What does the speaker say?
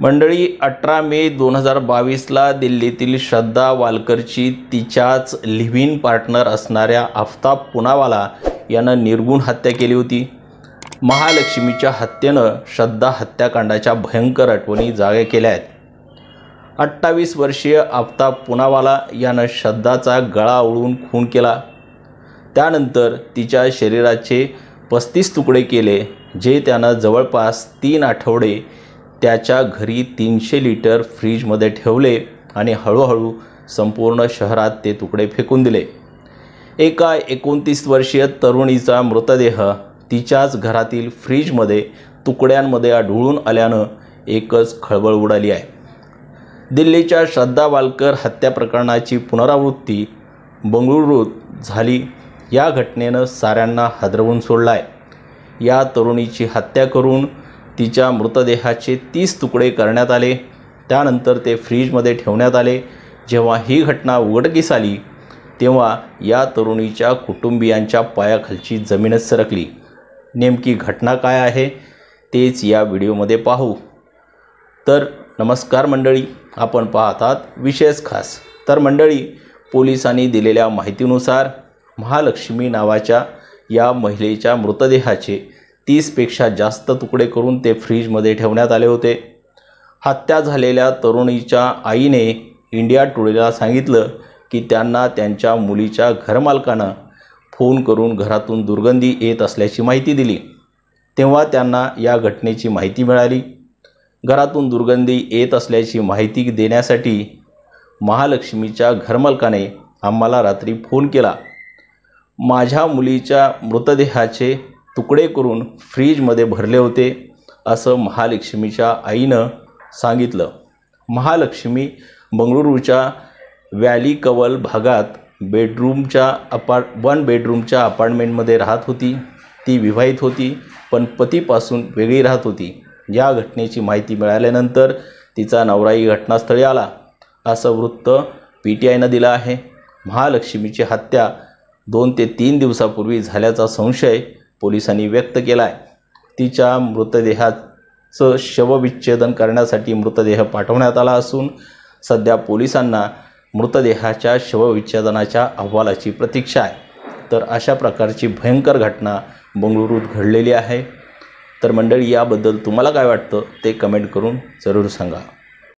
मंडळी 18 मे 2022ला दिल्लीतील श्रद्धा वालकरची तिच्याच लिव्ह इन पार्टनर असणाऱ्या आफताब पुनावाला यानं निर्गुण हत्या केली होती। महालक्ष्मीच्या हत्येनं श्रद्धा हत्याकांडाच्या भयंकर आठवणी जाग्या केल्या आहेत। 28 वर्षीय आफताब पुनावाला यानं श्रद्धाचा गळा ओळून खून केला। त्यानंतर तिच्या शरीराचे 35 तुकडे केले, जे त्यानं जवळपास 3 आठवडे त्याच्या घरी 300 लिटर फ्रीजमध्ये ठेवले आणि हळूहळू संपूर्ण शहरात ते तुकडे फेकून दिले। एका 29 वर्षीय तरुणीचा मृतदेह तिच्याच घरातील फ्रीजमध्ये तुकड्यांमध्ये आढळून आल्यानं एकच खळबळ उडाली आहे। दिल्लीच्या श्रद्धा वालकर हत्या प्रकरणाची पुनरावृत्ती बंगळुरूत झाली। या घटनेनं साऱ्यांना हादरवून सोडलं आहे। या तरुणीची हत्या करून तिच्या मृतदेहाचे 30 तुकडे करण्यात आले। त्यानंतर ते फ्रीजमध्ये ठेवण्यात आले। जेव्हा ही घटना उघडकीस आली तेव्हा या तरुणीच्या कुटुंबियांच्या पायाखालची जमीनच सरकली। नेमकी घटना काय आहे तेच या व्हिडिओमध्ये पाहू। तर नमस्कार मंडळी, आपण पाहतात विशेष खास। तर मंडळी, पोलिसांनी दिलेल्या माहितीनुसार महालक्ष्मी नावाच्या या महिलेच्या मृतदेहाचे 30पेक्षा जास्त तुकडे करून ते फ्रीजमध्ये ठेवण्यात आले होते। हत्या झालेल्या तरुणीच्या आईने इंडिया टुडेला सांगितलं की त्यांना त्यांच्या मुलीच्या घरमालकानं फोन करून घरातून दुर्गंधी येत असल्याची माहिती दिली। तेव्हा त्यांना या घटनेची माहिती मिळाली। घरातून दुर्गंधी येत असल्याची माहिती देण्यासाठी महालक्ष्मीच्या घरमालकाने आम्हाला रात्री फोन केला। माझ्या मुलीच्या मृतदेहाचे तुकडे करून फ्रीजमध्ये भरले होते, असं महालक्ष्मीच्या आईनं सांगितलं। महालक्ष्मी बंगळुरूच्या व्हॅली कवल भागात वन बेडरूमच्या अपार्टमेंटमध्ये राहत होती। ती विवाहित होती, पण पतीपासून वेगळी राहत होती। या घटनेची माहिती मिळाल्यानंतर तिचा नवराही घटनास्थळी आला, असं वृत्त PTIनं दिलं आहे। महालक्ष्मीची हत्या 2 ते 3 दिवसापूर्वी झाल्याचा संशय पोलिसांनी व्यक्त केला आहे। तिच्या मृतदेहाचं शवविच्छेदन करण्यासाठी मृतदेह पाठवण्यात आला असून सध्या पोलिसांना मृतदेहाच्या शवविच्छेदनाच्या अहवालाची प्रतीक्षा आहे। तर अशा प्रकारची भयंकर घटना बंगळुरूत घडलेली आहे। तर मंडळी, याबद्दल तुम्हाला काय वाटतं ते कमेंट करून जरूर सांगा।